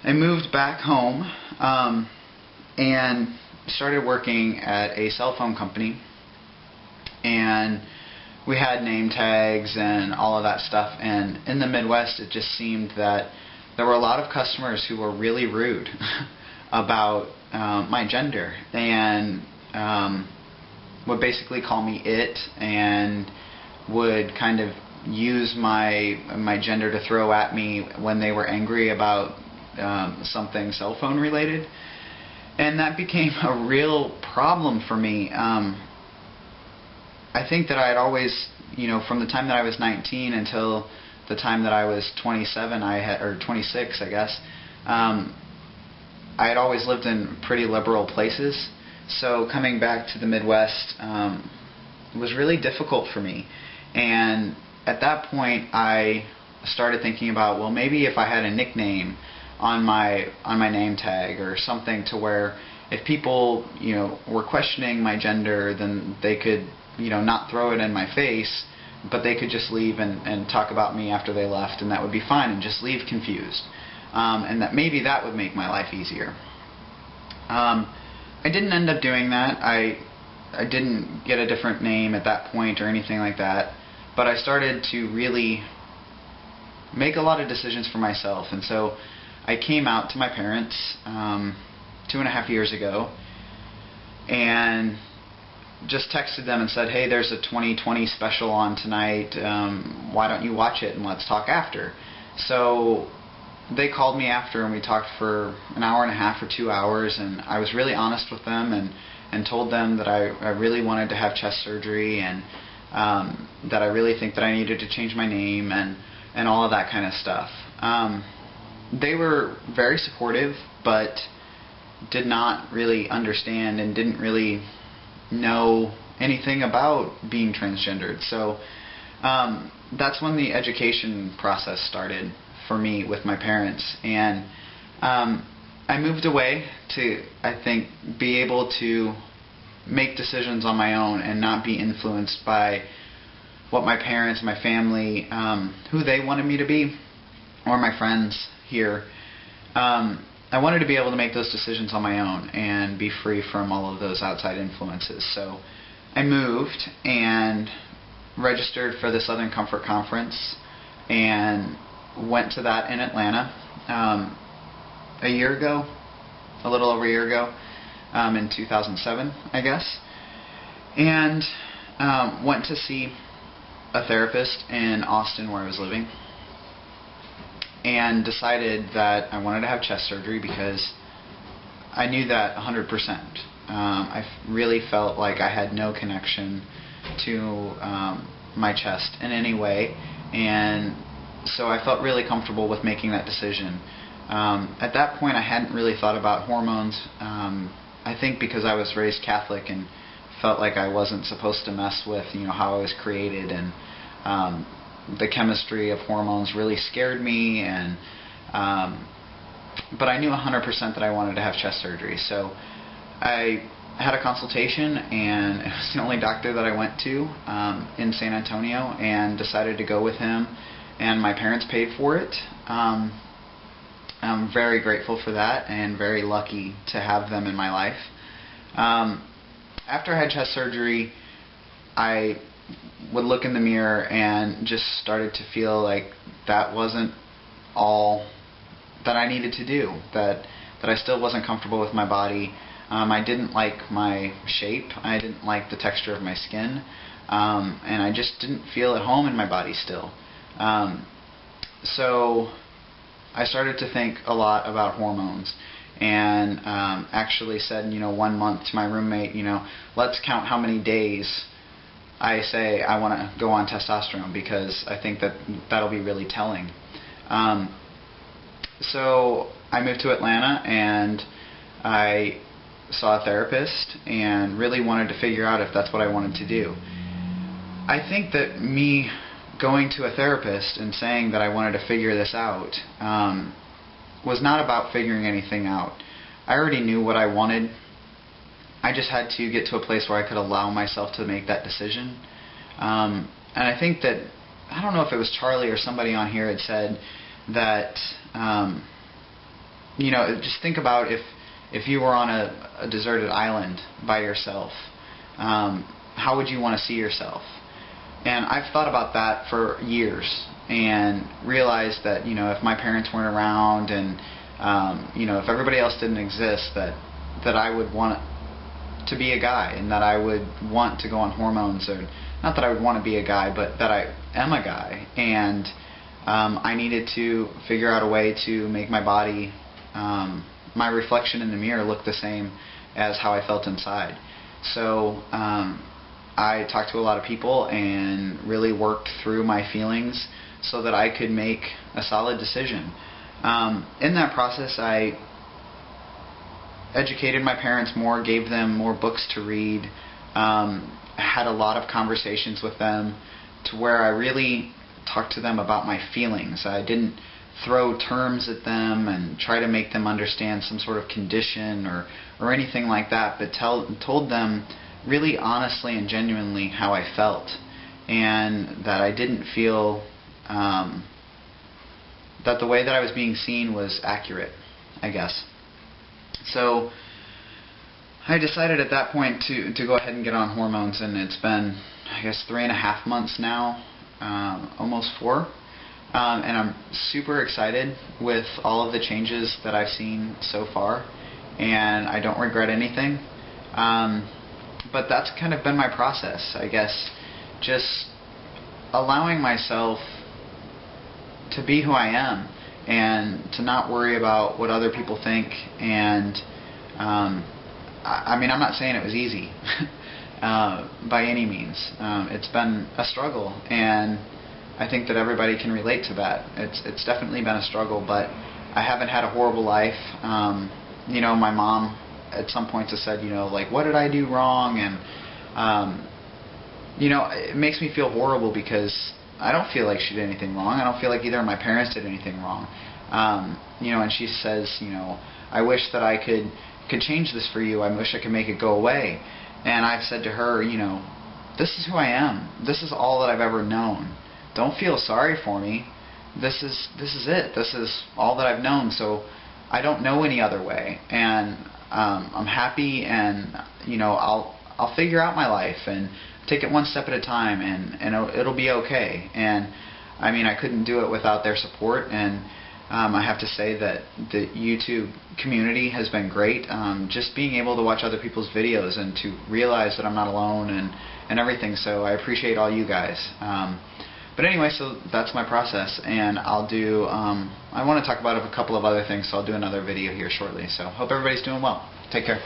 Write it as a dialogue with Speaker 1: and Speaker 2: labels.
Speaker 1: I moved back home and started working at a cell phone company, and we had name tags and all of that stuff, and in the Midwest it just seemed that there were a lot of customers who were really rude about my gender, and would basically call me it, and would kind of use my gender to throw at me when they were angry about something cell phone related. And that became a real problem for me. I think that I had always, from the time that I was 19 until the time that I was 27, or 26, I guess, I had always lived in pretty liberal places. So coming back to the Midwest was really difficult for me. And at that point, I started thinking about, well, maybe if I had a nickname on my name tag or something, to where if people were questioning my gender, then they could not throw it in my face, but they could just leave and talk about me after they left, and that would be fine, and just leave confused, and that maybe that would make my life easier. I didn't end up doing that. I didn't get a different name at that point or anything like that, but I started to really make a lot of decisions for myself. And so I came out to my parents 2.5 years ago and just texted them and said, hey, there's a 2020 special on tonight, why don't you watch it and let's talk after. So they called me after, and we talked for an hour and a half or 2 hours, and I was really honest with them and told them that I really wanted to have chest surgery, and that I really think that I needed to change my name and all of that kind of stuff. They were very supportive, but did not really understand and didn't really know anything about being transgendered. So that's when the education process started for me with my parents. And I moved away to, I think, be able to make decisions on my own and not be influenced by what my parents, my family, who they wanted me to be, or my friends here. I wanted to be able to make those decisions on my own and be free from all of those outside influences. So I moved and registered for the Southern Comfort Conference and went to that in Atlanta a year ago, a little over a year ago, in 2007, I guess, and went to see a therapist in Austin, where I was living, and decided that I wanted to have chest surgery because I knew that 100%. I really felt like I had no connection to my chest in any way, and so I felt really comfortable with making that decision. At that point, I hadn't really thought about hormones. I think because I was raised Catholic and felt like I wasn't supposed to mess with how I was created, and the chemistry of hormones really scared me, and but I knew 100% that I wanted to have chest surgery. So I had a consultation, and it was the only doctor that I went to in San Antonio, and decided to go with him, and my parents paid for it. I'm very grateful for that and very lucky to have them in my life. After I had chest surgery, I would look in the mirror and just started to feel like that wasn't all that I needed to do, that I still wasn't comfortable with my body. I didn't like my shape, I didn't like the texture of my skin, and I just didn't feel at home in my body still. So I started to think a lot about hormones, and actually said, 1 month to my roommate, let's count how many days I say I want to go on testosterone, because I think that that'll be really telling. So I moved to Atlanta, and I saw a therapist and really wanted to figure out if that's what I wanted to do. I think that me going to a therapist and saying that I wanted to figure this out was not about figuring anything out. I already knew what I wanted. I just had to get to a place where I could allow myself to make that decision. And I think that, I don't know if it was Charlie or somebody on here had said that just think about if you were on a deserted island by yourself, how would you want to see yourself? And I've thought about that for years and realized that, if my parents weren't around and, if everybody else didn't exist, that I would want to be a guy and that I would want to go on hormones, or not that I would want to be a guy, but that I am a guy. And I needed to figure out a way to make my body, my reflection in the mirror, look the same as how I felt inside. So I talked to a lot of people and really worked through my feelings so that I could make a solid decision. In that process, I educated my parents more, gave them more books to read, had a lot of conversations with them to where I really talked to them about my feelings. I didn't throw terms at them and try to make them understand some sort of condition or anything like that, but told them really honestly and genuinely how I felt, and that I didn't feel that the way that I was being seen was accurate, I guess. So I decided at that point to go ahead and get on hormones, and it's been, I guess, 3.5 months now, almost 4. And I'm super excited with all of the changes that I've seen so far, and I don't regret anything. But that's kind of been my process, I guess. Just allowing myself to be who I am and to not worry about what other people think. And I mean, I'm not saying it was easy by any means. It's been a struggle, and I think that everybody can relate to that. It's definitely been a struggle, but I haven't had a horrible life. My mom at some points has said, like, what did I do wrong? And it makes me feel horrible because I don't feel like she did anything wrong. I don't feel like either of my parents did anything wrong. And she says, I wish that I could change this for you. I wish I could make it go away. And I've said to her, this is who I am. This is all that I've ever known. Don't feel sorry for me. This is it. This is all that I've known. So I don't know any other way. And I'm happy, and I'll figure out my life and take it one step at a time, and it'll be okay. And I mean, I couldn't do it without their support, and I have to say that the YouTube community has been great. Just being able to watch other people's videos and to realize that I'm not alone and everything. So I appreciate all you guys. But anyway, so that's my process, and I'll do, I want to talk about a couple of other things, so I'll do another video here shortly. So hope everybody's doing well. Take care.